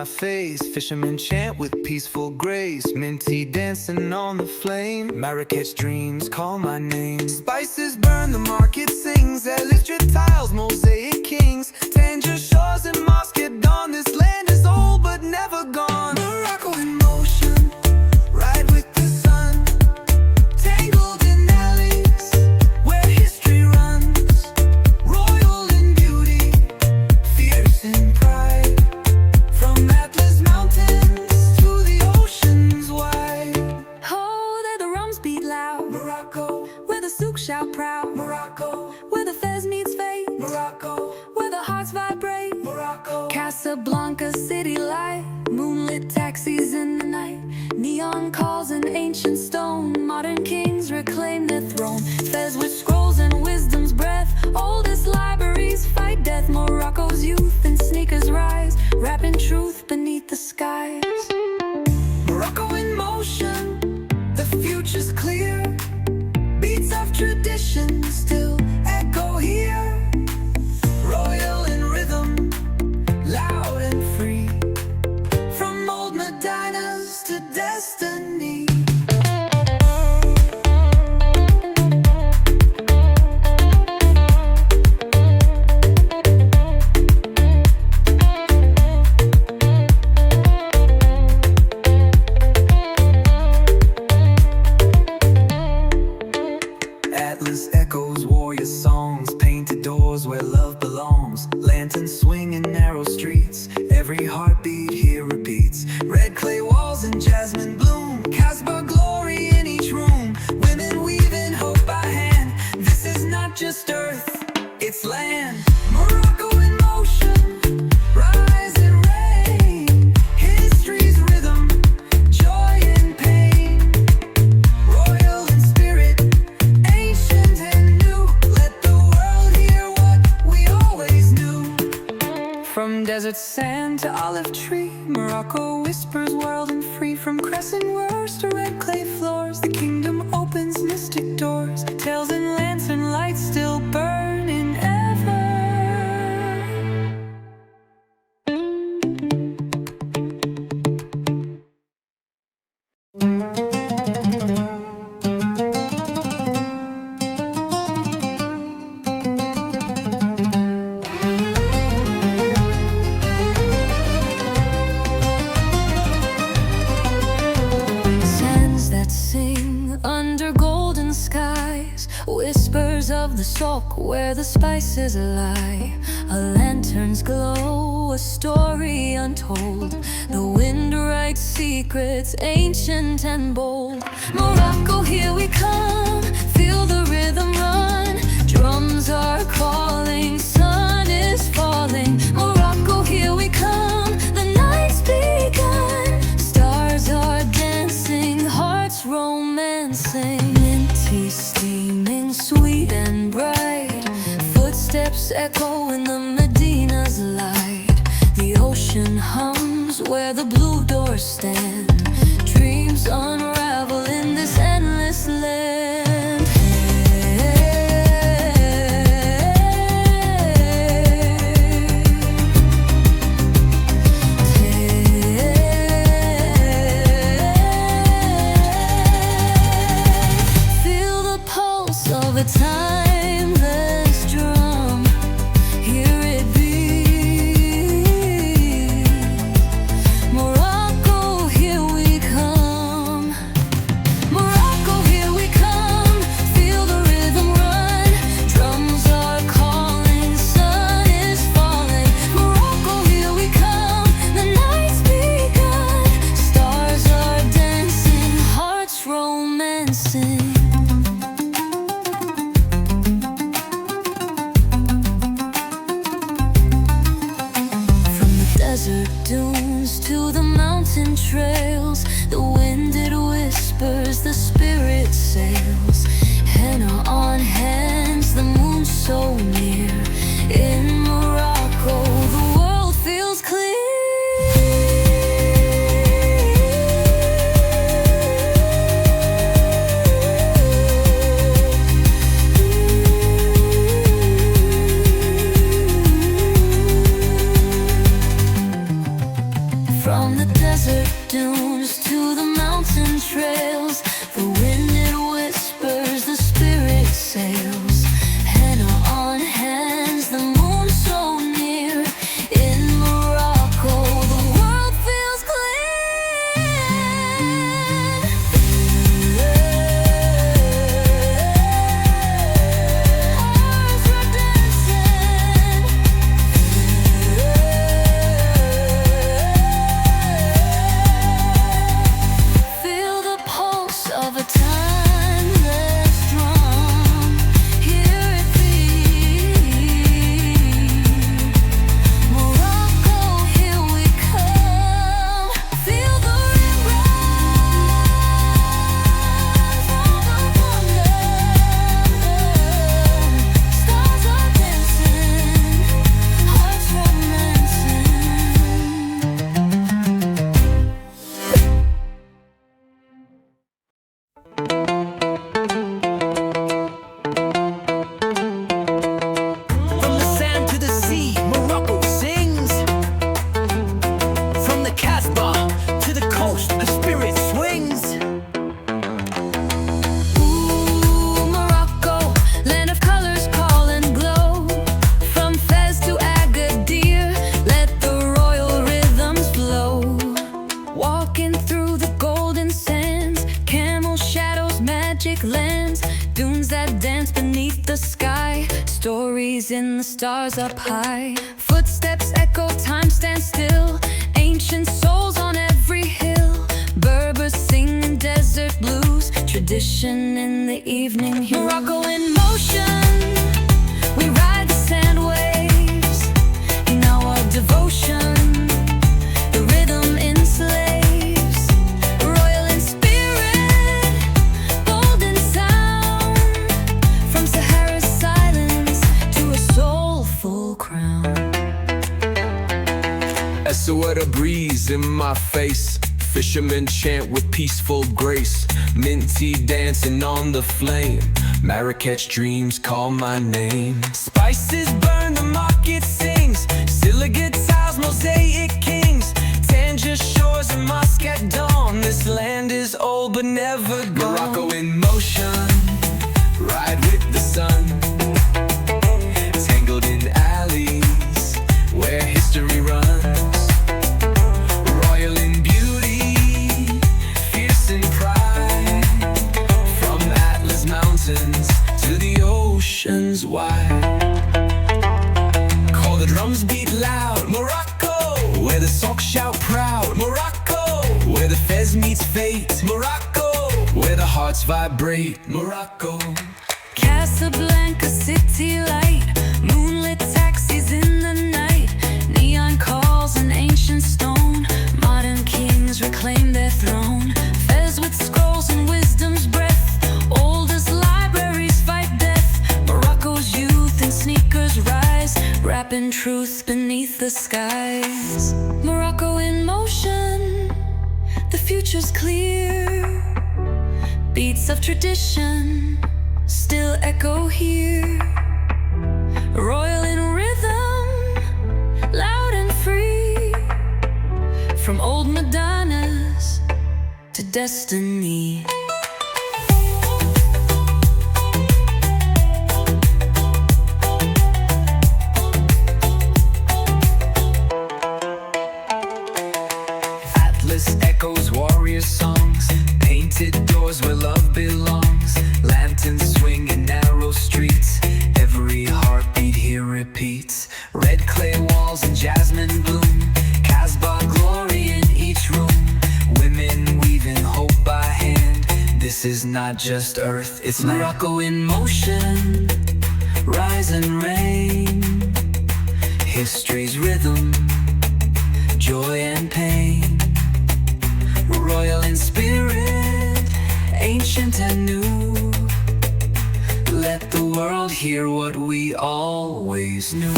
my face. Fishermen chant with peaceful grace, minty dancing on the flame. Marrakech dreams call my name. Spices burn, the market sings. Illustrated tiles, mosaic kings. Tangier shores and mosque at dawn. This land is old but never gone. Morocco in motion, ride with the sun. Tangled in alleys where history runs. Royal in beauty, fierce in pride. From Atlas mountains to the oceans wide. Oh, there the drums beat loud. Morocco, Where the souks shout proud. Morocco, Where the Fez meets fate. Morocco, Where the hearts vibrate. Morocco. Casablanca city light, moonlit taxis in the night. Neon calls in ancient stone, modern kings reclaim their throne. Fez with scrolls and wisdom's breath, oldest libraries fight death. Morocco's youth and sneakers rise, wrapping truth beneath the skies. Morocco in motion, the future's clear. Beats of tradition still echo here. Royal in rhythm, loud and free. From old Medinas to destiny. Atlas echoes, warrior songs, painted doors where love belongs. Lanterns swing in narrow streets, every heartbeat here repeats. Red clay walls and jasmine bloom, Casbah glory in each room. Women weaving hope by hand, this is not just earth, it's land. Morocco in motion, rise and reign. History's rhythm, joy and pain. Royal in spirit, ancient and new. Let the world hear what we always knew. From desert sand to olive tree, Morocco whispers world and free. From crescent roars to red clay floors, the kingdom opens mystic doors. Tales and lantern lights still burning ever. Sands that sing under golden skies, whispers of the souk where the spices lie. A lantern's glow, a story untold. The wind writes secrets ancient and bold. Morocco, here we come, feel the rhythm run. Drums are calling, sun is falling. Morocco, here we come, the night's begun. Stars are dancing, hearts romancing. Minty steaming, sweet and bright. Footsteps echo in the Medina's light. The ocean hums where the blue doors stand. Dreams unravel in this endless land. Feel the pulse of a timeless drum. Hear it beat. Morocco, here we come. Morocco, here we come. Feel the rhythm run. Drums are calling, sun is falling. Morocco, here we come. The night's begun. Stars are dancing, hearts romancing. beneath the sky, stories in the stars up high. Footsteps echo, time stands still, ancient souls on every hill. Berbers sing desert blues, tradition in the evening hue. Morocco in motion, we ride the sand waves. Gnawa devotion, the rhythm enslaves. Royal in spirit, bold in sound. From Sahara's silence to a soulful crown. Essaouira breeze in my face, fishermen chant with peaceful grace. Minty dancing on the flame, Marrakech dreams call my name. Spices burn, the market sings, Silica tiles, mosaic kings. Tangier shores and mosque at dawn, this land is old but never gone. Morocco in motion, ride with the sun. Tangled in alleys where history runs. Royal in beauty, fierce in pride. From Atlas mountains to the oceans wide. Call the drums beat loud, Morocco, where the souks shout proud. Morocco, where the Fez meets fate. Morocco, where the hearts vibrate. Morocco. Casablanca city light, moonlit taxis in the night. Neon calls and ancient stone, modern kings reclaim their throne. Fez with scrolls and wisdom's breath, oldest libraries fight death. Morocco's youth in sneakers rise, wrapping truth beneath the skies. Morocco in motion, the future's clear. Beats of tradition still echo here. Royal in rhythm, loud and free. From old Madonnas to destiny. Atlas echoes warrior songs, painted doors where love belongs. Lanterns swing in narrow streets, every heartbeat here repeats. Red clay walls and jasmine bloom, Casbah glory in each room. Women weaving hope by hand, this is not just earth, it's Morocco in motion. Rise and reign, history's rhythm, joy and pain. Royal in spirit, ancient and new. Let the world hear what we always knew.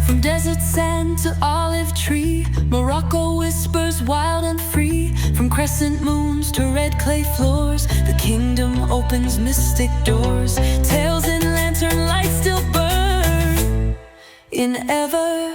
From desert sand to olive tree, Morocco whispers wild and free. From crescent moons to red clay floors, the kingdom opens mystic doors. Tales in lantern light still burn in ever